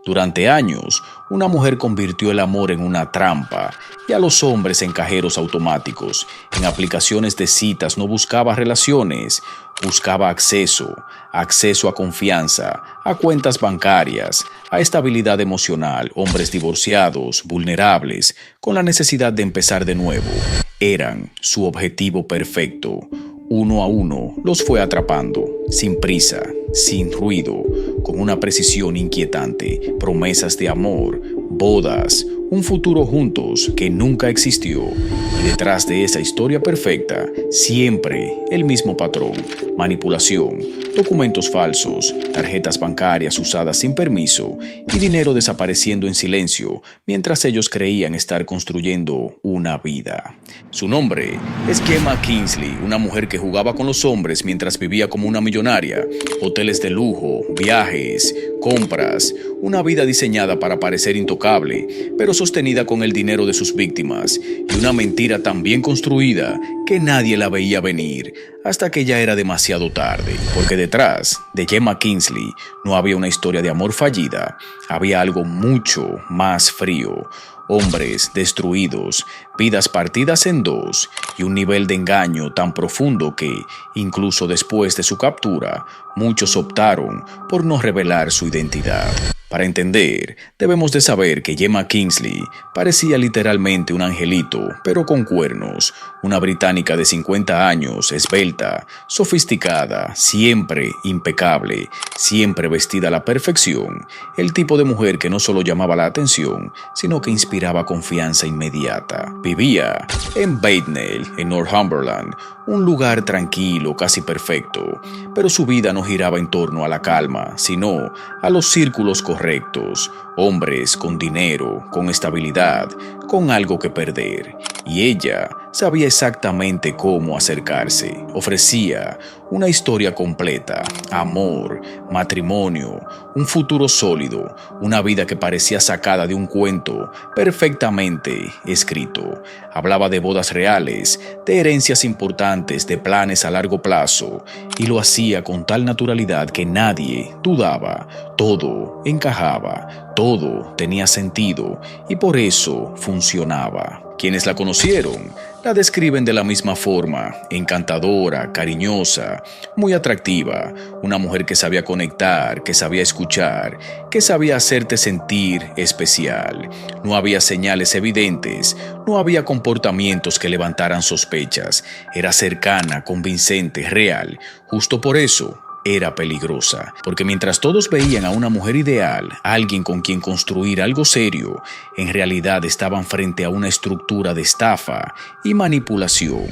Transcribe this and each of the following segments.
Durante años, una mujer convirtió el amor en una trampa y a los hombres en cajeros automáticos. En aplicaciones de citas no buscaba relaciones, buscaba acceso a confianza, a cuentas bancarias, a estabilidad emocional. Hombres divorciados, vulnerables, con la necesidad de empezar de nuevo, eran su objetivo perfecto. Uno a uno los fue atrapando, sin prisa, sin ruido, con una precisión inquietante, promesas de amor, bodas, un futuro juntos que nunca existió. Y detrás de esa historia perfecta, siempre el mismo patrón: manipulación, documentos falsos, tarjetas bancarias usadas sin permiso y dinero desapareciendo en silencio mientras ellos creían estar construyendo una vida. Su nombre es Gemma Kingsley, una mujer que jugaba con los hombres mientras vivía como una millonaria. Hoteles de lujo, viajes, compras, una vida diseñada para parecer intocable, pero sostenida con el dinero de sus víctimas, y una mentira tan bien construida que nadie la veía venir, hasta que ya era demasiado tarde, porque detrás de Gemma Kingsley no había una historia de amor fallida, había algo mucho más frío. Hombres destruidos, vidas partidas en dos y un nivel de engaño tan profundo que, incluso después de su captura, muchos optaron por no revelar su identidad. Para entender, debemos de saber que Gemma Kingsley parecía literalmente un angelito, pero con cuernos. Una británica de 50 años, esbelta, sofisticada, siempre impecable, siempre vestida a la perfección. El tipo de mujer que no solo llamaba la atención, sino que inspiraba confianza inmediata. Vivía en Bathnell, en Northumberland, un lugar tranquilo, casi perfecto, pero su vida no giraba en torno a la calma, sino a los círculos correctos, hombres con dinero, con estabilidad, con algo que perder. Y ella sabía exactamente cómo acercarse. Ofrecía una historia completa, amor, matrimonio, un futuro sólido, una vida que parecía sacada de un cuento perfectamente escrito. Hablaba de bodas reales, de herencias importantes, de planes a largo plazo, y lo hacía con tal naturalidad que nadie dudaba. Todo encajaba, todo tenía sentido y por eso funcionaba. Quienes la conocieron la describen de la misma forma: encantadora, cariñosa, muy atractiva, una mujer que sabía conectar, que sabía escuchar, que sabía hacerte sentir especial. No había señales evidentes, no había comportamientos que levantaran sospechas. Era cercana, convincente, real. Justo por eso era peligrosa, porque mientras todos veían a una mujer ideal, alguien con quien construir algo serio, en realidad estaban frente a una estructura de estafa y manipulación.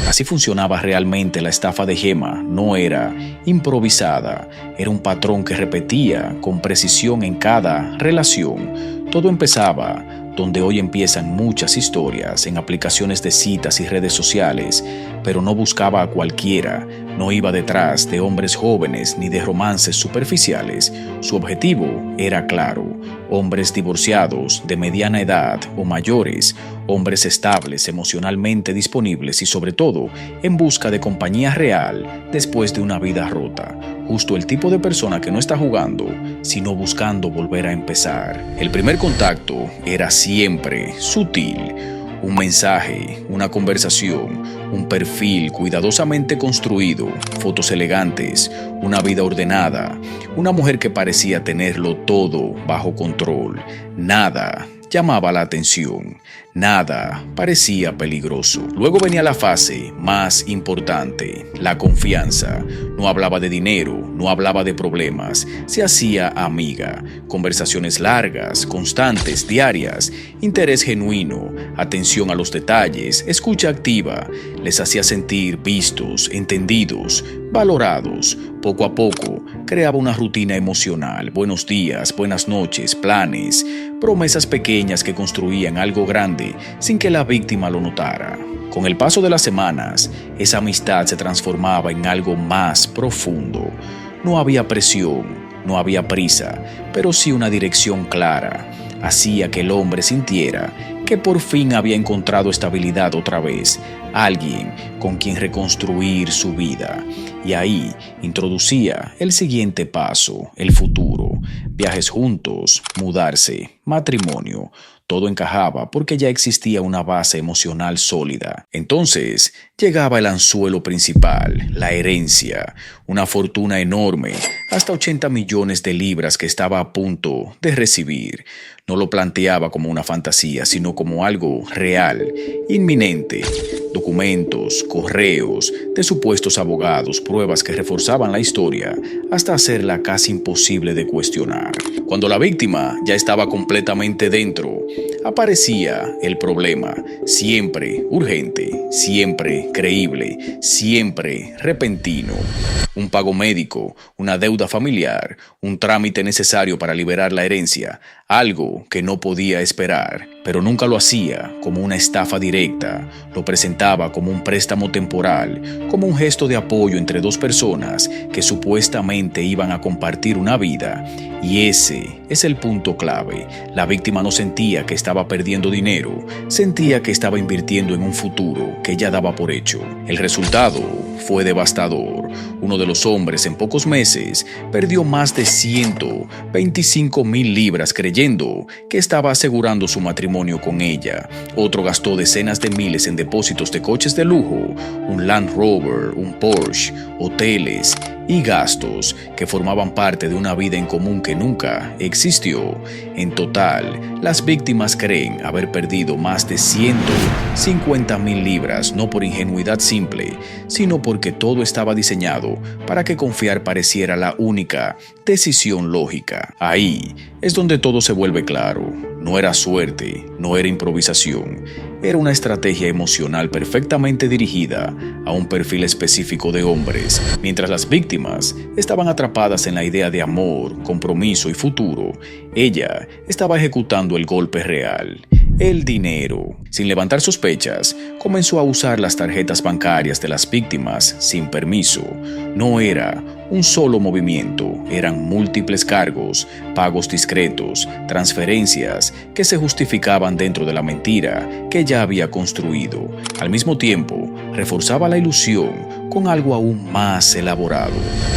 Así funcionaba realmente la estafa de Gemma. No era improvisada, era un patrón que repetía con precisión en cada relación. Todo empezaba donde hoy empiezan muchas historias, en aplicaciones de citas y redes sociales, pero no buscaba a cualquiera, no iba detrás de hombres jóvenes ni de romances superficiales. Su objetivo era claro: hombres divorciados, de mediana edad o mayores, hombres estables, emocionalmente disponibles y sobre todo en busca de compañía real después de una vida rota. Justo el tipo de persona que no está jugando, sino buscando volver a empezar. El primer contacto era siempre sutil: un mensaje, una conversación, un perfil cuidadosamente construido, fotos elegantes, una vida ordenada, una mujer que parecía tenerlo todo bajo control. Nada llamaba la atención, nada parecía peligroso. Luego venía la fase más importante: la confianza. No hablaba de dinero, no hablaba de problemas, se hacía amiga. Conversaciones largas, constantes, diarias, interés genuino, atención a los detalles, escucha activa. Les hacía sentir vistos, entendidos, valorados. Poco a poco creaba una rutina emocional: buenos días, buenas noches, planes, promesas pequeñas que construían algo grande sin que la víctima lo notara. Con el paso de las semanas, esa amistad se transformaba en algo más profundo. No había presión, no había prisa, pero sí una dirección clara. Hacía que el hombre sintiera que por fin había encontrado estabilidad otra vez, alguien con quien reconstruir su vida. Y ahí introducía el siguiente paso: el futuro. viajes juntos, mudarse, matrimonio. Todo encajaba porque ya existía una base emocional sólida. Entonces llegaba el anzuelo principal, la herencia, una fortuna enorme, hasta 80 millones de libras que estaba a punto de recibir. No lo planteaba como una fantasía, sino como algo real, inminente. Documentos, correos, de supuestos abogados, pruebas que reforzaban la historia hasta hacerla casi imposible de cuestionar. Cuando la víctima ya estaba completamente dentro, aparecía el problema, siempre urgente, siempre creíble, siempre repentino. Un pago médico, una deuda familiar, un trámite necesario para liberar la herencia, algo que no podía esperar, pero nunca lo hacía como una estafa directa, lo presentaba como un préstamo temporal, como un gesto de apoyo entre dos personas que supuestamente iban a compartir una vida. Y ese es el punto clave. La víctima no sentía que estaba perdiendo dinero, sentía que estaba invirtiendo en un futuro que ya daba por hecho. El resultado fue devastador. Uno de los hombres en pocos meses perdió más de 125,000 libras creyendo que estaba asegurando su matrimonio con ella. Otro gastó decenas de miles en depósitos de coches de lujo, un Land Rover, un Porsche, hoteles y gastos que formaban parte de una vida en común que nunca existió. En total, las víctimas creen haber perdido más de 150,000 libras, no por ingenuidad simple, sino porque todo estaba diseñado para que confiar pareciera la única decisión lógica. Ahí es donde todo se vuelve claro. No era suerte, no era improvisación. Era una estrategia emocional perfectamente dirigida a un perfil específico de hombres. Mientras las víctimas estaban atrapadas en la idea de amor, compromiso y futuro, ella estaba ejecutando el golpe real. El dinero. Sin levantar sospechas, comenzó a usar las tarjetas bancarias de las víctimas sin permiso. No era un solo movimiento, eran múltiples cargos, pagos discretos, transferencias que se justificaban dentro de la mentira que ya había construido. Al mismo tiempo, reforzaba la ilusión con algo aún más elaborado.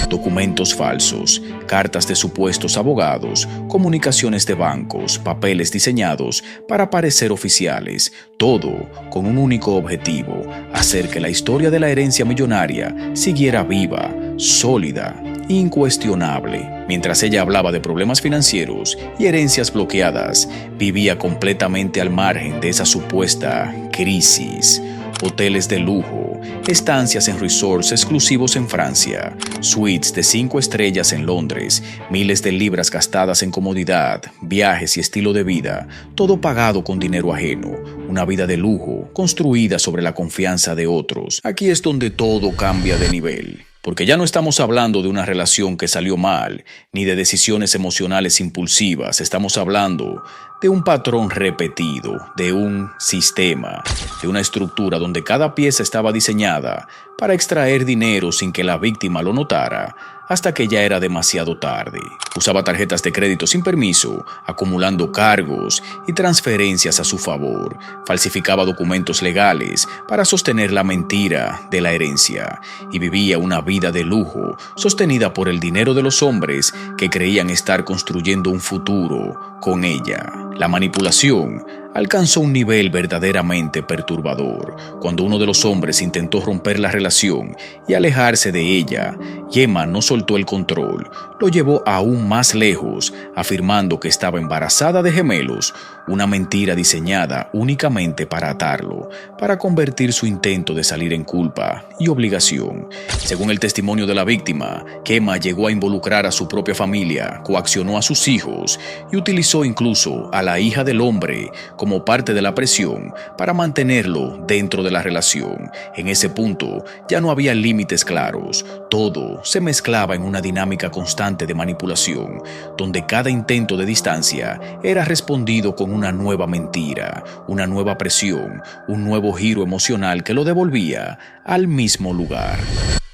Documentos falsos, cartas de supuestos abogados, comunicaciones de bancos, papeles diseñados para parecer oficiales, todo con un único objetivo: hacer que la historia de la herencia millonaria siguiera viva, sólida, incuestionable. Mientras ella hablaba de problemas financieros y herencias bloqueadas, vivía completamente al margen de esa supuesta crisis. Hoteles de lujo, estancias en resorts exclusivos en Francia, suites de 5 estrellas en Londres, miles de libras gastadas en comodidad, viajes y estilo de vida, todo pagado con dinero ajeno, una vida de lujo construida sobre la confianza de otros. Aquí es donde todo cambia de nivel. Porque ya no estamos hablando de una relación que salió mal, ni de decisiones emocionales impulsivas. Estamos hablando de un patrón repetido, de un sistema, de una estructura donde cada pieza estaba diseñada para extraer dinero sin que la víctima lo notara, hasta que ya era demasiado tarde. Usaba tarjetas de crédito sin permiso, acumulando cargos y transferencias a su favor. Falsificaba documentos legales para sostener la mentira de la herencia. Y vivía una vida de lujo, sostenida por el dinero de los hombres que creían estar construyendo un futuro con ella. La manipulación alcanzó un nivel verdaderamente perturbador. Cuando uno de los hombres intentó romper la relación y alejarse de ella, Gemma no soltó el control. Lo llevó aún más lejos, afirmando que estaba embarazada de gemelos, una mentira diseñada únicamente para atarlo, para convertir su intento de salir en culpa y obligación. Según el testimonio de la víctima, Gemma llegó a involucrar a su propia familia, coaccionó a sus hijos y utilizó incluso a la hija del hombre como parte de la presión para mantenerlo dentro de la relación. En ese punto ya no había límites claros, todo se mezclaba en una dinámica constante de manipulación, donde cada intento de distancia era respondido con una nueva mentira, una nueva presión, un nuevo giro emocional que lo devolvía al mismo lugar.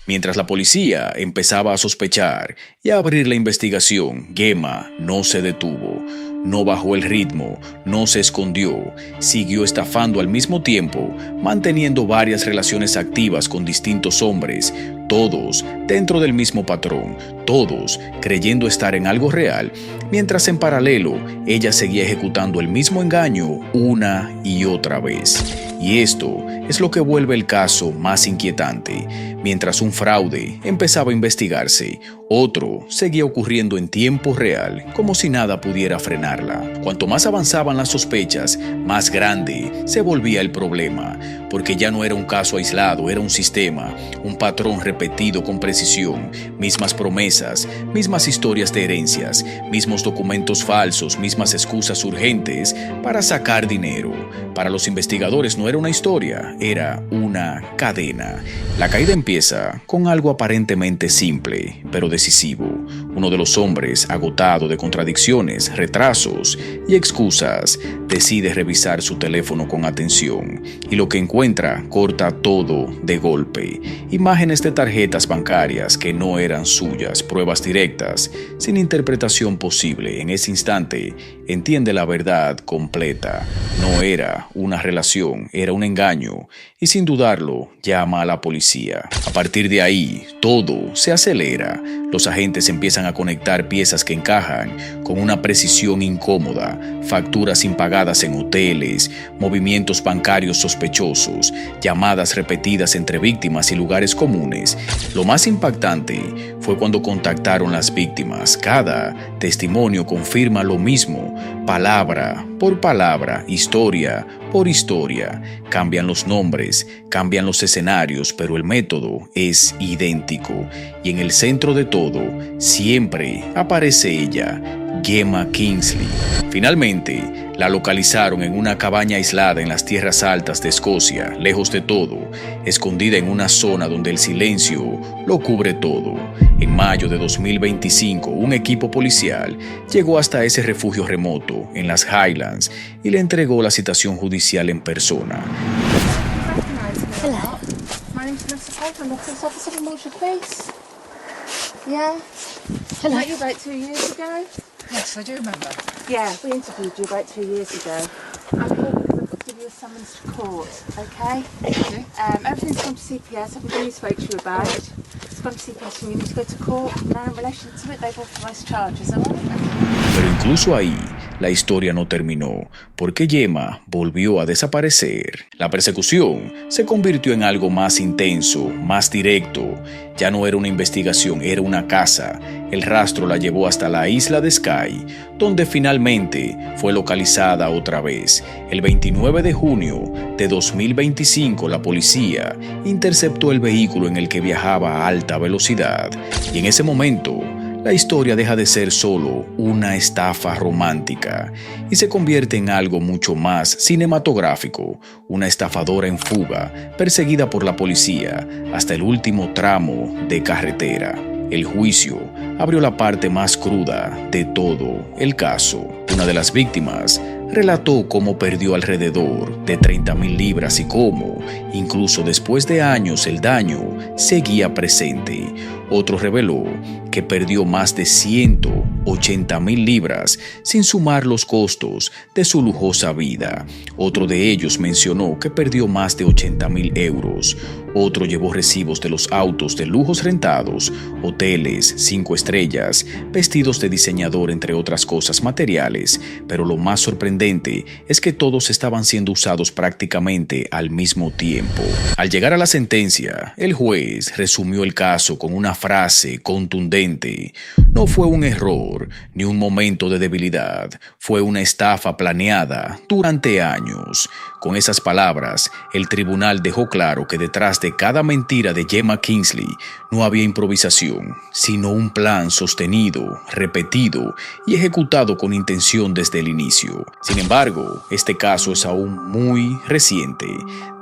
Mientras la policía empezaba a sospechar y a abrir la investigación, Gemma no se detuvo. No bajó el ritmo, no se escondió, siguió estafando al mismo tiempo, manteniendo varias relaciones activas con distintos hombres, todos dentro del mismo patrón, todos creyendo estar en algo real, mientras en paralelo ella seguía ejecutando el mismo engaño una y otra vez. Y esto es lo que vuelve el caso más inquietante. Mientras un fraude empezaba a investigarse, otro seguía ocurriendo en tiempo real, como si nada pudiera frenarla. Cuanto más avanzaban las sospechas, más grande se volvía el problema, porque ya no era un caso aislado, era un sistema, un patrón repetido con precisión, mismas promesas, mismas historias de herencias, mismos documentos falsos, mismas excusas urgentes para sacar dinero. Para los investigadores no era una historia, era una cadena. La caída empieza con algo aparentemente simple, pero decisivo. Uno de los hombres, agotado de contradicciones, retrasos y excusas, decide revisar su teléfono con atención y lo que encuentra corta todo de golpe. Imágenes de tarjetas bancarias que no eran suyas, pruebas directas, sin interpretación posible. En ese instante, entiende la verdad completa. No era una relación, era un engaño y sin dudarlo, llama a la policía. A partir de ahí, todo se acelera. Los agentes empiezan a conectar piezas que encajan con una precisión incómoda, facturas impagadas en hoteles, movimientos bancarios sospechosos, llamadas repetidas entre víctimas y lugares comunes. Lo más impactante fue cuando contactaron las víctimas. Cada testimonio confirma lo mismo, palabra por palabra, historia por historia. Cambian los nombres, cambian los escenarios, pero el método es idéntico. Y en el centro de todo, siempre aparece ella, Gemma Kingsley. Finalmente, la localizaron en una cabaña aislada en las tierras altas de Escocia, lejos de todo, escondida en una zona donde el silencio lo cubre todo. En mayo de 2025, un equipo policial llegó hasta ese refugio remoto, en las Highlands, y le entregó la citación judicial en persona. Hello. My name's Vanessa Piper. I'm the police officer from Wiltshire Police. Yeah. Hello. Met you about 2 years ago. Yes, I do remember. Yeah, we interviewed you about 2 years ago. I'm here because I've got to give you a summons to court, okay? Okay. Everything's gone to CPS, everything we spoke to you about. It's gone to CPS and you need to go to court. Now in relation to it, they've authorised charges, alright? Pero incluso ahí, la historia no terminó, porque Gemma volvió a desaparecer. La persecución se convirtió en algo más intenso, más directo. Ya no era una investigación, era una caza. El rastro la llevó hasta la isla de Skye, donde finalmente fue localizada otra vez. El 29 de junio de 2025, la policía interceptó el vehículo en el que viajaba a alta velocidad. Y en ese momento, la historia deja de ser solo una estafa romántica y se convierte en algo mucho más cinematográfico, una estafadora en fuga, perseguida por la policía hasta el último tramo de carretera. El juicio abrió la parte más cruda de todo el caso. Una de las víctimas relató cómo perdió alrededor de 30,000 libras y cómo, incluso después de años, el daño seguía presente. Otro reveló que perdió más de 180,000 libras sin sumar los costos de su lujosa vida. Otro de ellos mencionó que perdió más de 80,000 euros. Otro llevó recibos de los autos de lujos rentados, hoteles, 5 estrellas, vestidos de diseñador, entre otras cosas materiales. Pero lo más sorprendente es que todos estaban siendo usados prácticamente al mismo tiempo. Al llegar a la sentencia, el juez resumió el caso con una frase contundente. No fue un error ni un momento de debilidad, fue una estafa planeada durante años. Con esas palabras, el tribunal dejó claro que detrás de cada mentira de Gemma Kingsley no había improvisación, sino un plan sostenido, repetido y ejecutado con intención desde el inicio. Sin embargo, este caso es aún muy reciente.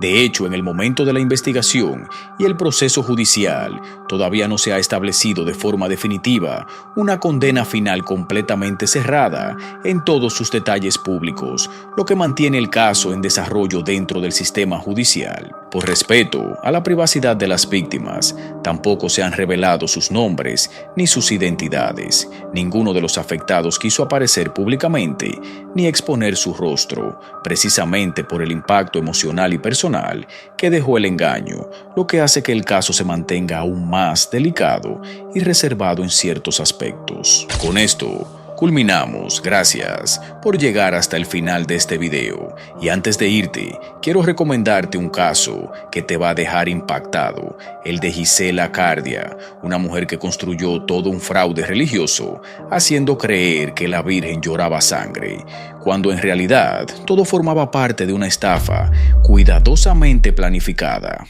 De hecho, en el momento de la investigación y el proceso judicial, todavía no se ha establecido de forma definitiva una condena final completamente cerrada en todos sus detalles públicos, lo que mantiene el caso en desarrollo dentro del sistema judicial. Por respeto a la privacidad de las víctimas, tampoco se han revelado sus nombres ni sus identidades. Ninguno de los afectados quiso aparecer públicamente ni exponer su rostro, precisamente por el impacto emocional y personal que dejó el engaño, lo que hace que el caso se mantenga aún más delicado y reservado en ciertos aspectos. Con esto culminamos. Gracias por llegar hasta el final de este video. Y antes de irte, quiero recomendarte un caso que te va a dejar impactado, el de Gisela Cardia, una mujer que construyó todo un fraude religioso, haciendo creer que la Virgen lloraba sangre, cuando en realidad todo formaba parte de una estafa cuidadosamente planificada.